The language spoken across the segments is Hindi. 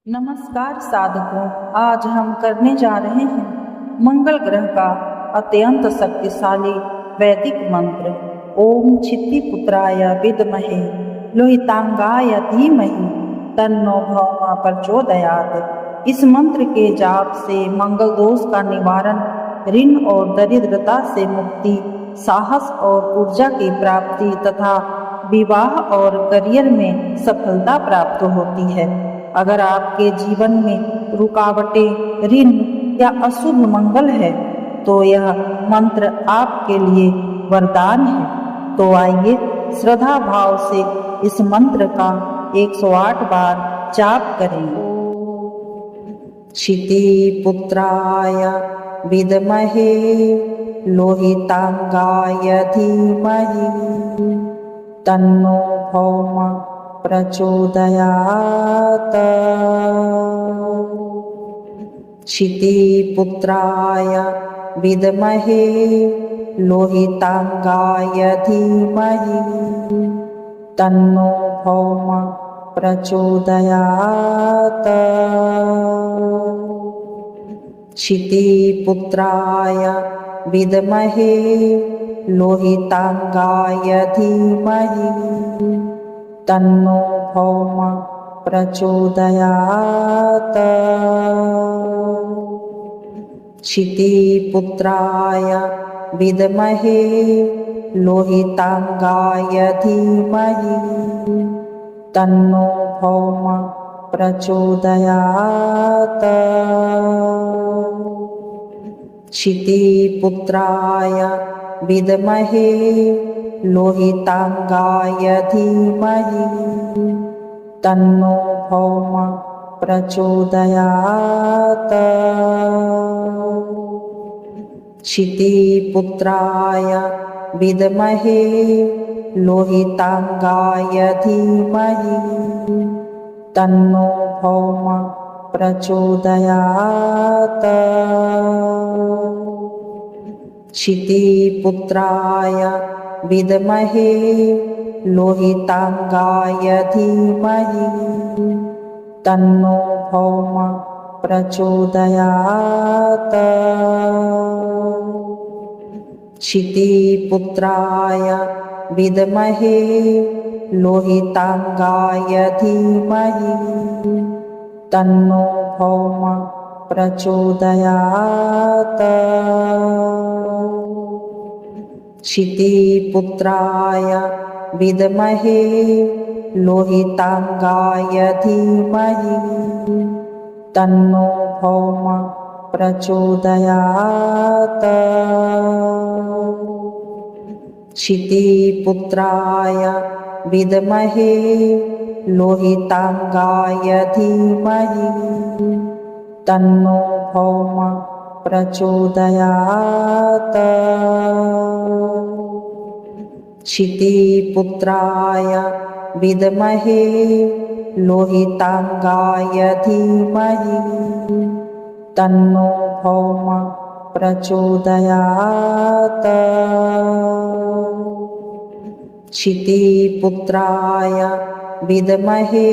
नमस्कार साधकों, आज हम करने जा रहे हैं मंगल ग्रह का अत्यंत शक्तिशाली वैदिक मंत्र ओम क्षितिपुत्राय विद्महे लोहितांगाय धीमहि तन्नो भौमा प्रचोदयात्। इस मंत्र के जाप से मंगल दोष का निवारण, ऋण और दरिद्रता से मुक्ति, साहस और ऊर्जा की प्राप्ति तथा विवाह और करियर में सफलता प्राप्त होती है। अगर आपके जीवन में रुकावटें, ऋण या अशुभ मंगल है तो यह मंत्र आपके लिए वरदान है। तो आइए श्रद्धा भाव से इस मंत्र का 108 बार जाप करें। क्षितिपुत्राय विद्महे लोहितांगाय धीमहि तन्नो भौमा प्रचोदयात्। क्षितिपुत्राय विद्महे लोहितांगाय धीमहि तन्नो भौमा प्रचोदयात्। क्षितिपुत्राय विद्महे लोहितांगाय धीमहि तन्नो भौमा प्रचोदयात्। क्षितिपुत्राय विद्महे लोहितांगाय धीमहि तन्नो भौमा प्रचोदयात्। क्षितिपुत्राय विद्महे लोहितांगाय धीमहि तन्नो भौमा प्रचोदयात्। क्षितिपुत्राय विद्महे लोहितांगाय धीमहि तन्नो भौमा प्रचोदयात्। क्षितिपुत्राय विद्महे लोहितांगाय धीमहि तन्नो भौमा प्रचोदयात्। क्षितिपुत्राय विद्महे लोहितांगाय धीमहि तन्नो भौमा प्रचोदयात्। क्षितिपुत्राय विद्महे लोहितांगाय धीमहि तन्नो भौमा प्रचोदयात्। क्षितिपुत्राय विद्महे लोहितांगाय धीमहि तन्नो भौमा प्रचोदयात्। क्षितिपुत्राय विद्महे लोहितांगाय धीमहि तन्नो भौमा प्रचोदयात्। क्षितिपुत्राय विद्महे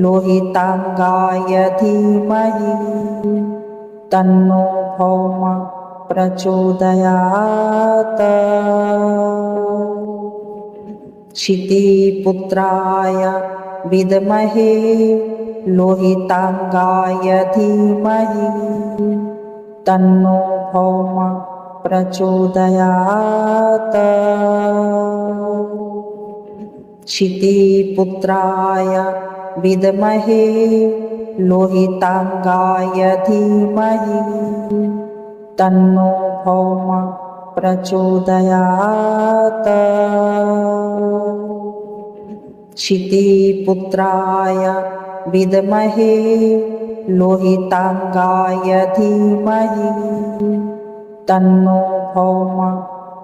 लोहितांगाय धीमहि तन्नो भौमा प्रचोदयात्। क्षितिपुत्राय विद्महे लोहितांगाय धीमहि तन्नो भौमा प्रचोदयात्। क्षितिपुत्राय विद्महे लोहितांगाय धीमहि तन्नो भौमा प्रचोदयात्। क्षितिपुत्राय विद्महे लोहितांगाय धीमहि तन्नो भौमा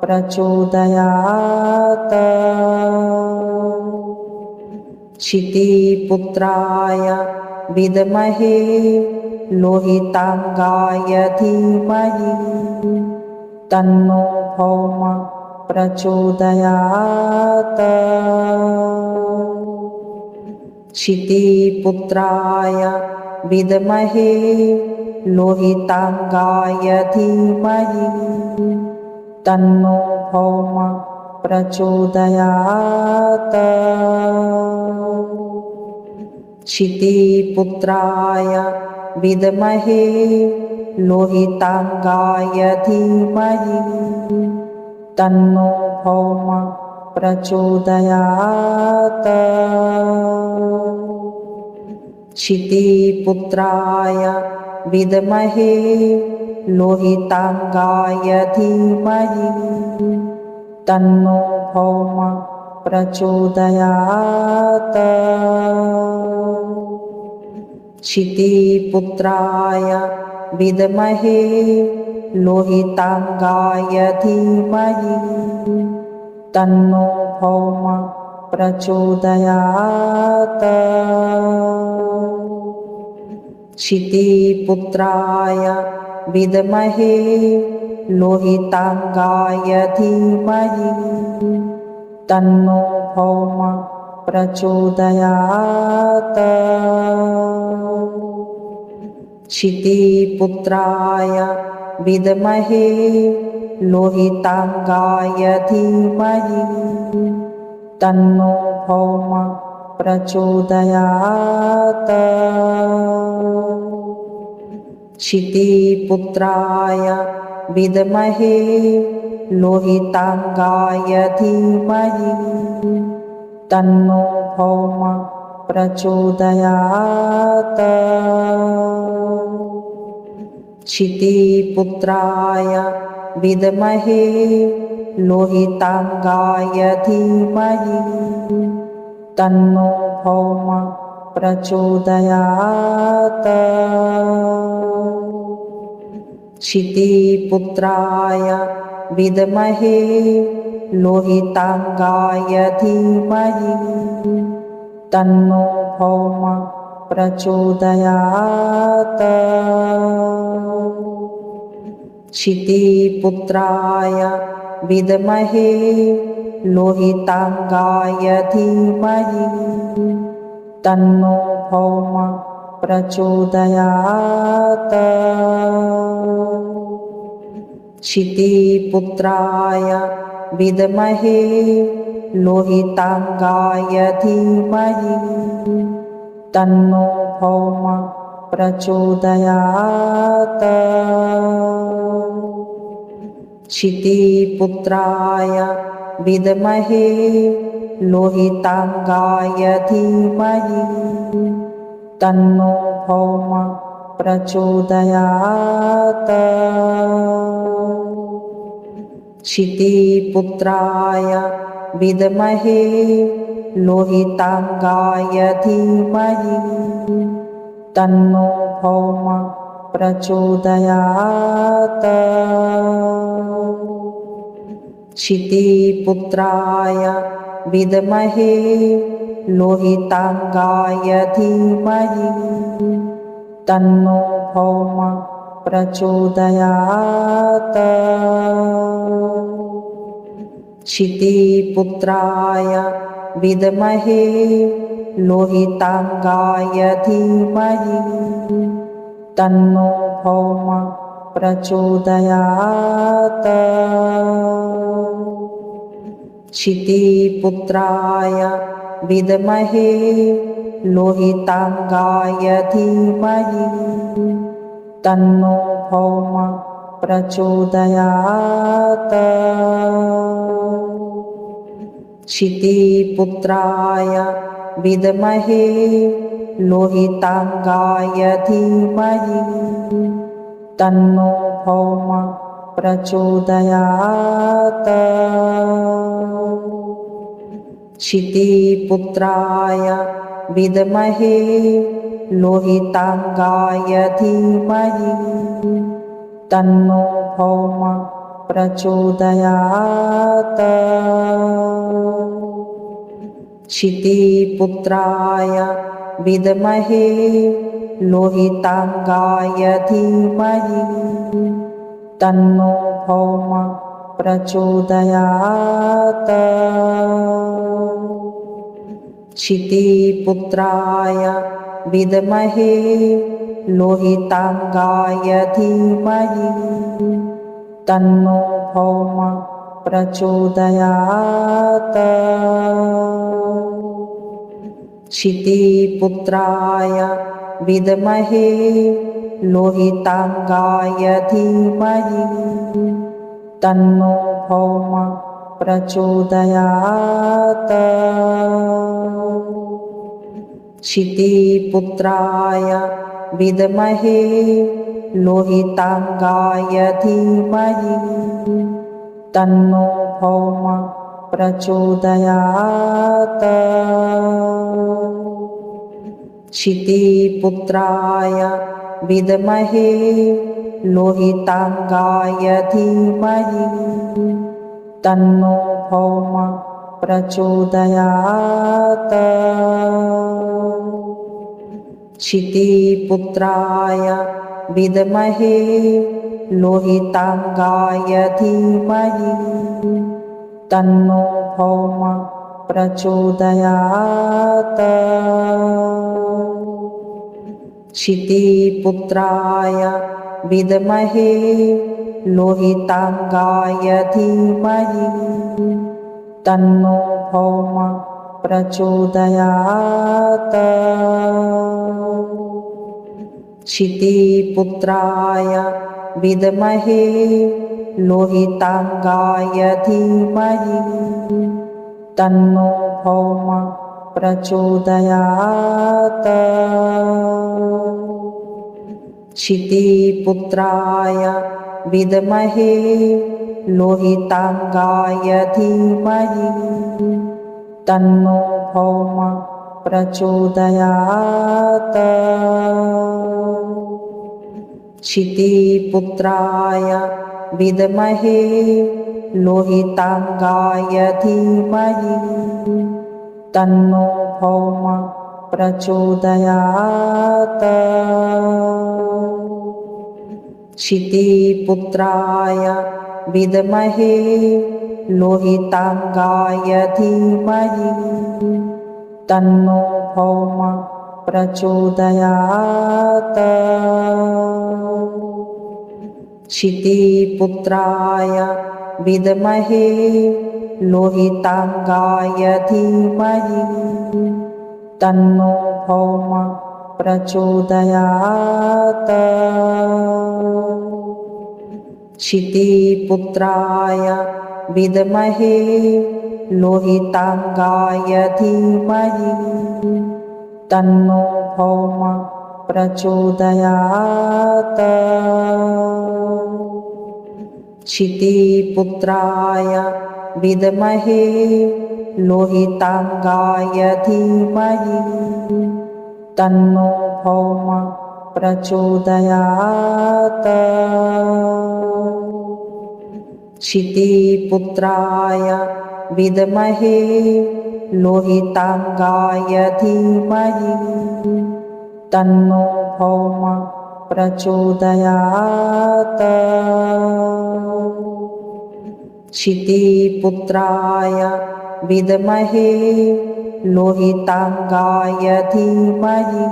प्रचोदयात्। क्षितिपुत्राय विद्महे लोहितांगाय धीमहि तन्नो भौमा प्रचोदयात्। क्षितिपुत्राय विद्महे लोहितांगाय धीमहि तन्नो भौम प्रचोदयात्। क्षितिपुत्राय विद्महे लोहितांगाय धीमहि तन्नो भौम प्रचोदयात्। क्षितिपुत्राय विद्महे लोहितांगाय धीमहि तन्नो भौम प्रचोदयात्। क्षितिपुत्राय विद्महे लोहितांगाय धीमहि तन्नो भौम प्रचोदयात्। क्षितिपुत्राय विद्महे लोहितांगाय धीमहि तन्नो भौम प्रचोदयात्। क्षितिपुत्राय विद्महे लोहितांगाय धीमहि तन्नो भौम प्रचोदयात्। क्षितिपुत्राय विद्महे लोहितांगाय धीमहि तन्नो भौम प्रचोदयात्। क्षितिपुत्राय विद्महे लोहितांगाय धीमहि तन्नो भौम प्रचोदयात्। क्षितिपुत्राय विद्महे लोहितांगाय धीमहि तन्नो भौम प्रचोदयात्। क्षितिपुत्राय विद्महे लोहितांगाय धीमहि तन्नो भौम प्रचोदयात्। क्षितिपुत्राय विद्महे लोहितांगाय धीमहि तन्नो भौम प्रचोदयात्। क्षितिपुत्राय विद्महे लोहितांगाय धीमहि तन्नो भौम प्रचोदयात्। क्षितिपुत्राय विद्महे लोहितांगाय धीमहि तन्नो भौम प्रचोदयात्। क्षितिपुत्राय विद्महे लोहितांगाय धीमहि तन्नो भौम प्रचोदयात्। क्षितिपुत्राय विद्महे लोहितांगाय धीमहि तन्नो भौम प्रचोदयात्। क्षितिपुत्राय विद्महे लोहितांगाय धीमहि तन्नो भौम प्रचोदयात्। क्षितिपुत्राय विद्महे लोहितांगाय धीमहि तन्नो भौम प्रचोदयात्। क्षितिपुत्राय विद्महे लोहितांगाय धीमहि तन्नो भौम प्रचोदयात्। क्षितिपुत्राय विद्महे लोहितांगाय धीमहि तन्नो भौम प्रचोदयात्। क्षितिपुत्राय विद्महे लोहितांगाय धीमहि तन्नो भौम प्रचोदयात्। क्षितिपुत्राय विद्महे लोहितांगाय धीमहि तन्नो भौम प्रचोदयात्। क्षितिपुत्राय विद्महे लोहितांगाय धीमहि तन्नो भौम प्रचोदयात्। क्षितिपुत्राय विद्महे लोहितांगाय धीमहि तन्नो भौम प्रचोदयात्। क्षितिपुत्राय विद्महे लोहितांगाय धीमहि तन्नो भौम प्रचोदयात्। क्षितिपुत्राय विद्महे लोहितांगाय धीमहि तन्नो भौम प्रचोदयात्। क्षितिपुत्राय विद्महे लोहितांगाय धीमहि तन्नो भौम प्रचोदयात्। क्षितिपुत्राय विद्महे लोहितांगाय धीमहि तन्नो भौम प्रचोदयात्। क्षितिपुत्राय विद्महे लोहितांगाय धीमहि तन्नो भौम प्रचोदयात्। क्षितिपुत्राय विद्महे लोहितांगाय धीमहि तन्नो भौम प्रचोदयात्। क्षितिपुत्राय विद्महे लोहितांगाय धीमहि तन्नो भौम प्रचोदयात्। क्षितिपुत्राय विद्महे लोहितांगाय धीमहि तन्नो भौम प्रचोदयात्। क्षितिपुत्राय विद्महे लोहितांगाय धीमहि तन्नो भौम प्रचोदयात्। क्षितिपुत्राय विद्महे लोहितांगाय धीमहि तन्नो भौम प्रचोदयात्। क्षितिपुत्राय विद्महे लोहितांगाय धीमहि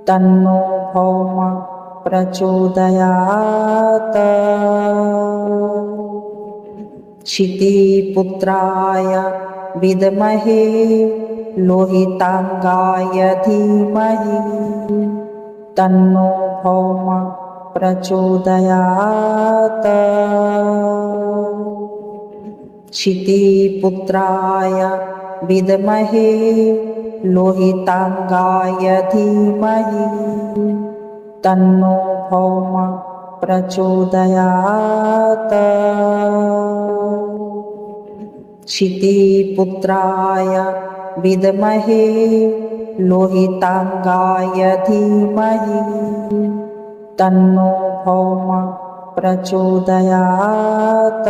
तन्नो भौम प्रचोदयात्। क्षितिपुत्राय विद्महे लोहितांगाय धीमहि तन्नो भौम प्रचोदयात्। क्षितिपुत्राय विद्महे लोहितांगाय धीमहि तन्नो भौम प्रचोदयात्। क्षितिपुत्राय विद्महे लोहितांगाय धीमहि तन्नो भौम प्रचोदयात्।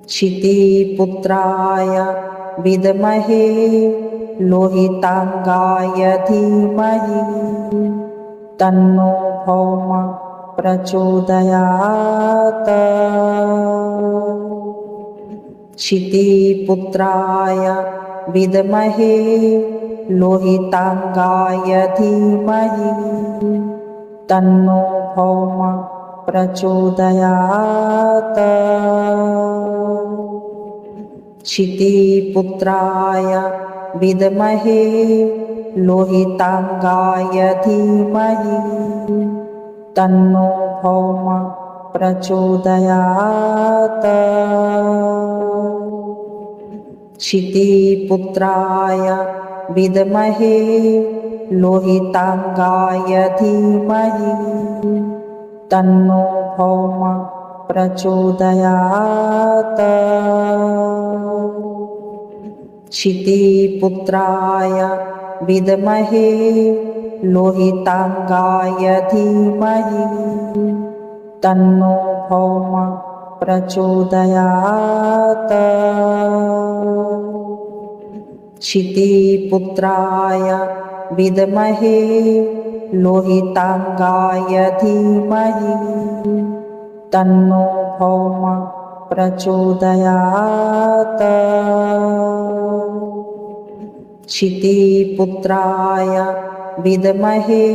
क्षितिपुत्राय विद्महे लोहितांगाय धीमहि तन्नो भौम प्रचोदयात्। क्षितिपुत्राय विद्महे लोहितांगाय धीमहि तन्नो भौम प्रचोदयात्। क्षितिपुत्राय विद्महे लोहितांगाय धीमहि तन्नो भौम प्रचोदयात्। क्षितिपुत्राय विद्महे लोहितांगाय धीमहि तन्नो भौम प्रचोदयात्। क्षितिपुत्राय विद्महे लोहितांगाय धीमहि तन्नो भौम प्रचोदयात्। क्षितिपुत्राय विद्महे लोहितांगाय धीमहि तन्नो भौम प्रचोदयात्। क्षितिपुत्राय विद्महे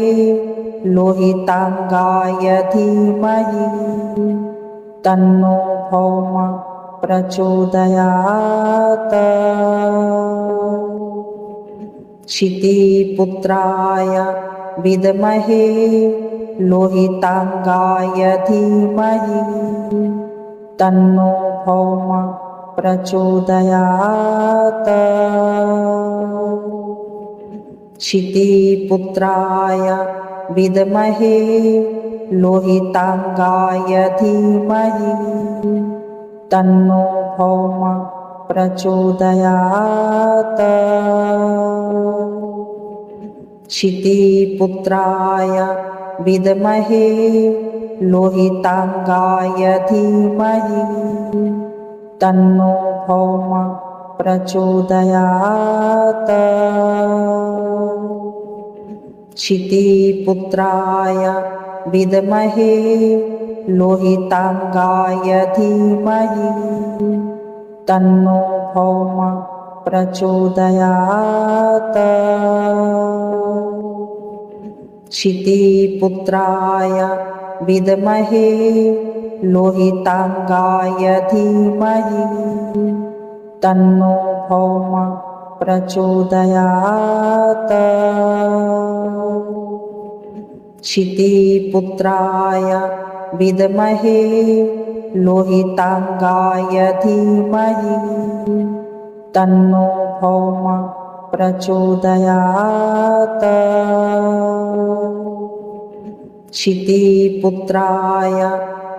लोहितांगाय धीमहि तन्नो भौम प्रचोदयात्। क्षितिपुत्राय विद्महे लोहितांगाय धीमहि तन्नो भौम प्रचोदयात्। क्षितिपुत्राय विद्महे लोहितांगाय धीमहि तन्नो भौम प्रचोदयात्। क्षितिपुत्राय विद्महे लोहितांगाय धीमहि तन्नो भौम प्रचोदयात्। क्षितिपुत्राय विद्महे लोहितांगाय धीमहि तन्नो भौम प्रचोदयात्। क्षितिपुत्राय विद्महे लोहितांगाय धीमहि तन्नो भौम प्रचोदयात्। क्षितिपुत्राय विद्महे लोहितांगाय धीमहि तन्नो भौम प्रचोदयात्। क्षितिपुत्राय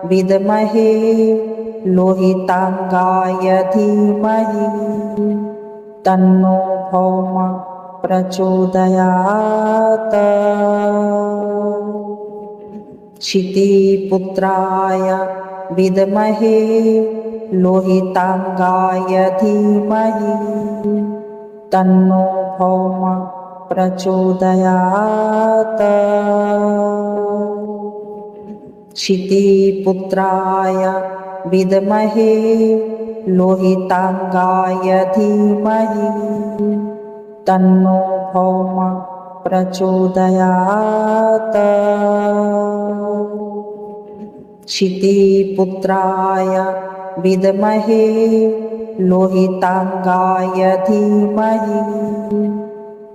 विद्महे लोहितांगाय धीमहि तन्नो भौम प्रचोदयात्। क्षितिपुत्राय विद्महे लोहितांगाय धीमहि तन्नो भौम प्रचोदयात्। क्षितिपुत्राय विद्महे लोहितांगाय धीमहि तन्नो भौम प्रचोदयात्। क्षितिपुत्राय विद्महे लोहितांगाय धीमहि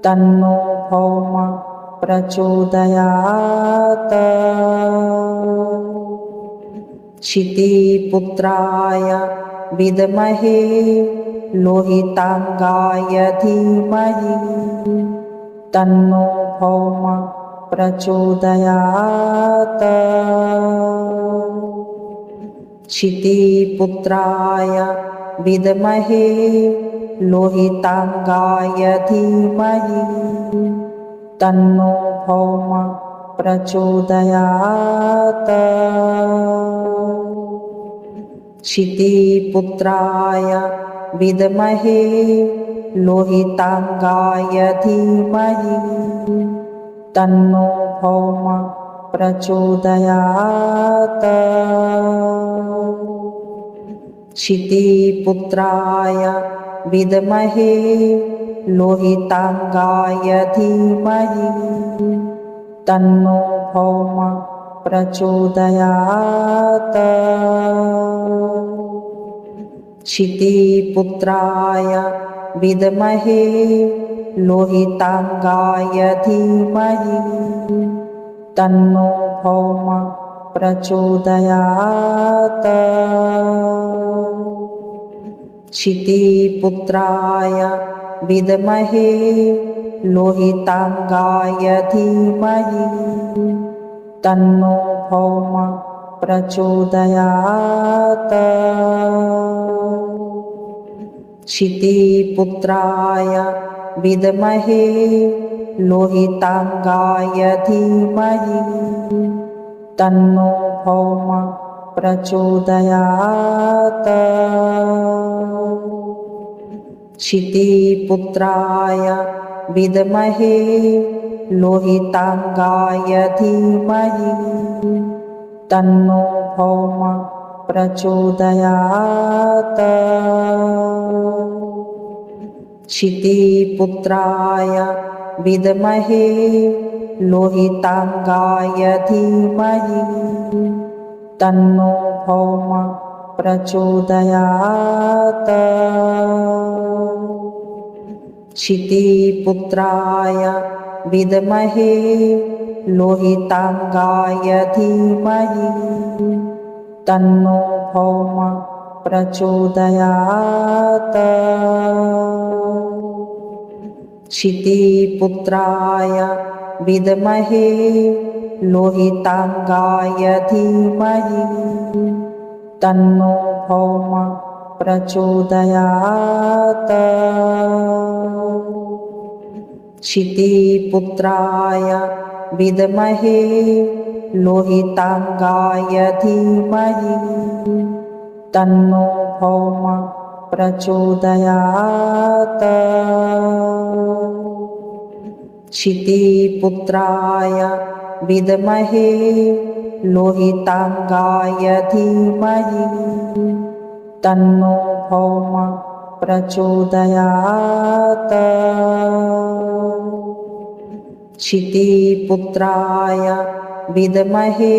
तन्नो भौम प्रचोदयात्। क्षितिपुत्राय विद्महे लोहितांगाय धीमहि तन्नो भौम प्रचोदयात्। क्षितिपुत्राय विद्महे लोहितांगाय धीमहि तन्नो भौम प्रचोदयात्। क्षितिपुत्राय विद्महे लोहितांगाय धीमहि तन्नो भौम प्रचोदयात्। क्षितिपुत्राय विद्महे लोहितांगाय धीमहि तन्नो भौम प्रचोदयात्। क्षितिपुत्राय विद्महे लोहितांगाय धीमहि तन्नो भौम प्रचोदयात्। क्षितिपुत्राय विद्महे लोहितांगाय धीमहि तन्नो भौम प्रचोदयात्। क्षितिपुत्राय विद्महे लोहितांगाय धीमहि तन्नो भौम प्रचोदयात्। क्षितिपुत्राय विद्महे लोहितांगाय धीमहि तन्नो भौम प्रचोदयात्। क्षितिपुत्राय विद्महे लोहितांगाय धीमहि तन्नो भौम प्रचोदयात्। क्षितिपुत्राय विद्महे लोहितांगाय धीमहि तन्नो भौम प्रचोदयात्। क्षितिपुत्राय विद्महे लोहितांगाय धीमहि तन्नो भौम प्रचोदयात्। क्षितिपुत्राय विद्महे लोहितांगाय धीमहि तन्नो भौम प्रचोदयात्। क्षितिपुत्राय विद्महे लोहितांगाय धीमहि तन्नो भौम प्रचोदयात्। क्षितिपुत्राय विद्महे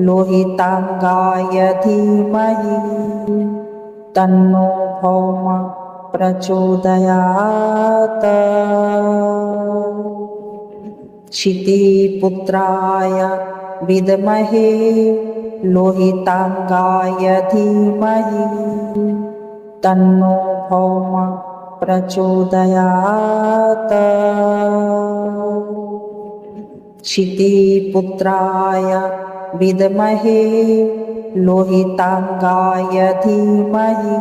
लोहितांगाय धीमहि तन्नो भौम प्रचोदयात्। क्षितिपुत्राय विद्महे लोहितांगाय धीमहि तन्नो भौम प्रचोदयात्। क्षितिपुत्राय विद्महे लोहितांगाय धीमहि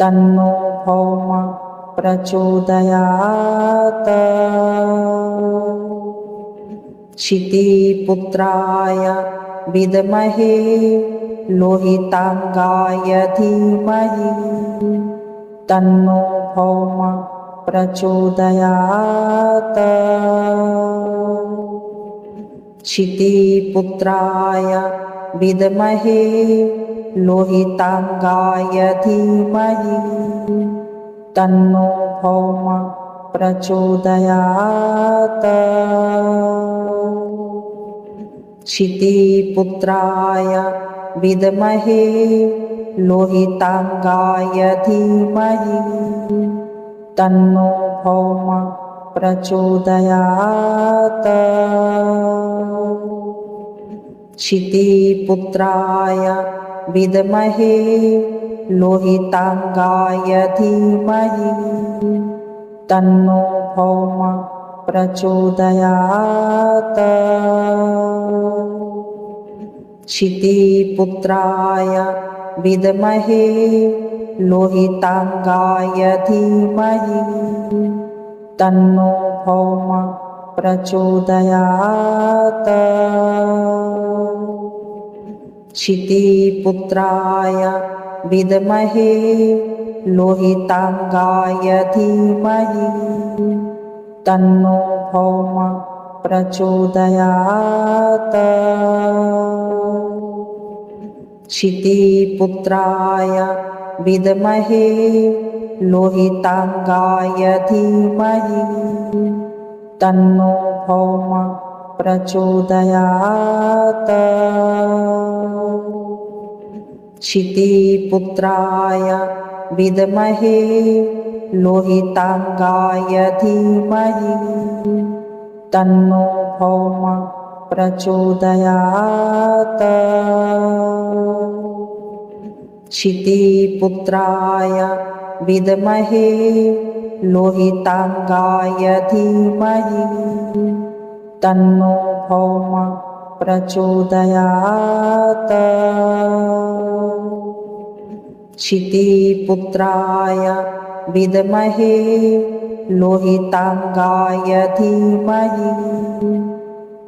तन्नो भौम प्रचोदयात्। क्षितिपुत्राय विद्महे लोहितांगाय धीमहि तन्नो भौम प्रचोदयात्। क्षितिपुत्राय विद्महे लोहितांगाय धीमहि तन्नो भौम प्रचोदयात्। क्षितिपुत्राय विद्महे लोहितांगाय धीमहि तन्नो भौम प्रचोदयात्। क्षितिपुत्राय विद्महे लोहितांगाय धीमहि तन्नो भौम प्रचोदयात्। क्षितिपुत्राय विद्महे लोहितांगाय धीमहि तन्नो भौम प्रचोदयात्। क्षितिपुत्राय विद्महे लोहितांगाय धीमहि तन्नो भौम प्रचोदयात्। क्षितिपुत्राय विद्महे लोहितांगाय धीमहि तन्नो भौम प्रचोदयात्। क्षितिपुत्राय विद्महे लोहितांगाय धीमहि तन्नो भौम प्रचोदयात्। क्षितिपुत्राय विद्महे लोहितांगाय धीमहि तन्नो भौम प्रचोदयात्। क्षितिपुत्राय विद्महे लोहितांगाय धीमहि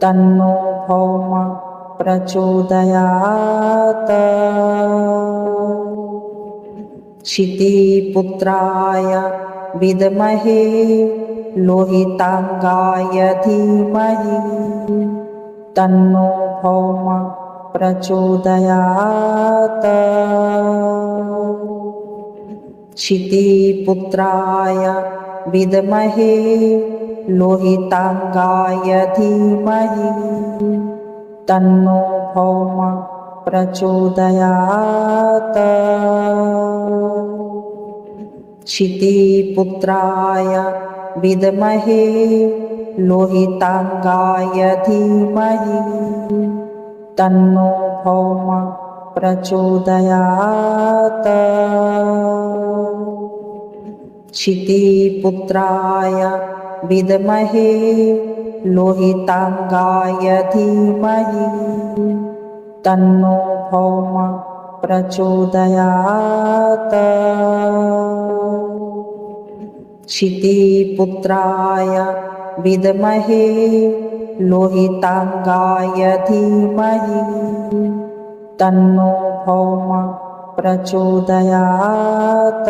तन्नो भौम प्रचोदयात्। क्षितिपुत्राय विद्महे लोहितांगाय धीमहि तन्नो भौम प्रचोदयात्। क्षितिपुत्राय विद्महे लोहितांगाय धीमहि तन्नो भौम प्रचोदयात्। क्षितिपुत्राय विद्महे लोहितांगाय धीमहि तन्नो भौम प्रचोदयात्। क्षितिपुत्राय विद्महे लोहितांगाय धीमहि तन्नो भौम प्रचोदयात्। क्षितिपुत्राय विद्महे लोहितांगाय धीमहि तन्नो भौम प्रचोदयात्।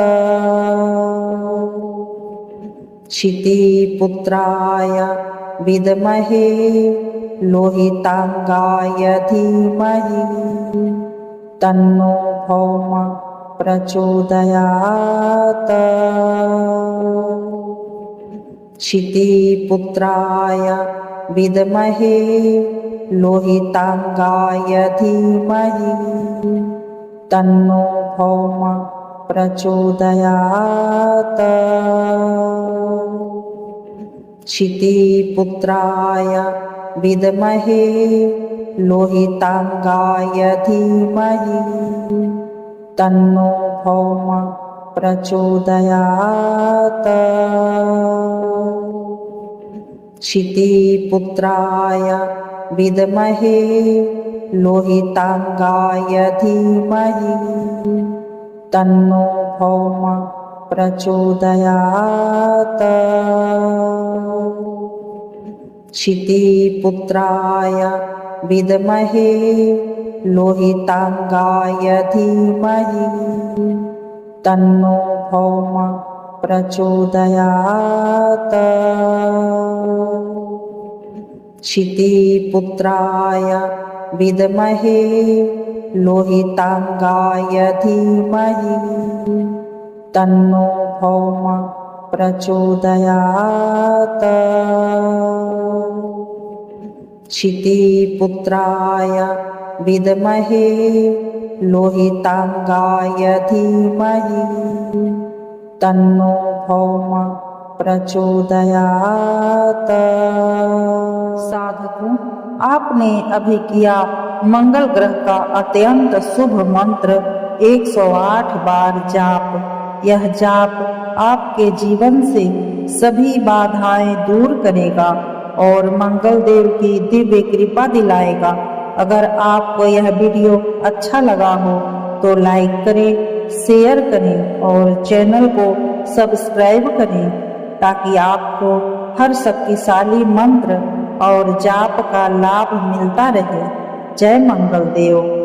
क्षितिपुत्राय विद्महे लोहितांगाय धीमहि तन्नो भौम प्रचोदयात्। क्षितिपुत्राय विद्महे लोहितांगाय धीमहि तन्नो भौम प्रचोदयात्। क्षितिपुत्राय विद्महे लोहितांगाय धीमहि तन्नो भौम प्रचोदयात्। क्षितिपुत्राय विद्महे लोहितांगाय धीमहि तन्नो भौम प्रचोदयात्। क्षितिपुत्राय विद्महे लोहितांगाय धीमहि तन्नो भौम प्रचोदयात्। क्षितिपुत्राय विद्महे लोहितांगाय धीमहि तन्नो भौम प्रचोदयात्। क्षितिपुत्राय विद्महे लोहितांगाय धीमहि तन्नो भौम प्रचोदयात्। साधकों, आपने अभी किया मंगल ग्रह का अत्यंत शुभ मंत्र 108 बार जाप। यह जाप आपके जीवन से सभी बाधाएं दूर करेगा और मंगल देव की दिव्य कृपा दिलाएगा। अगर आपको यह वीडियो अच्छा लगा हो तो लाइक करें, शेयर करें और चैनल को सब्सक्राइब करें ताकि आपको हर शक्तिशाली मंत्र और जाप का लाभ मिलता रहे। जय मंगल देव।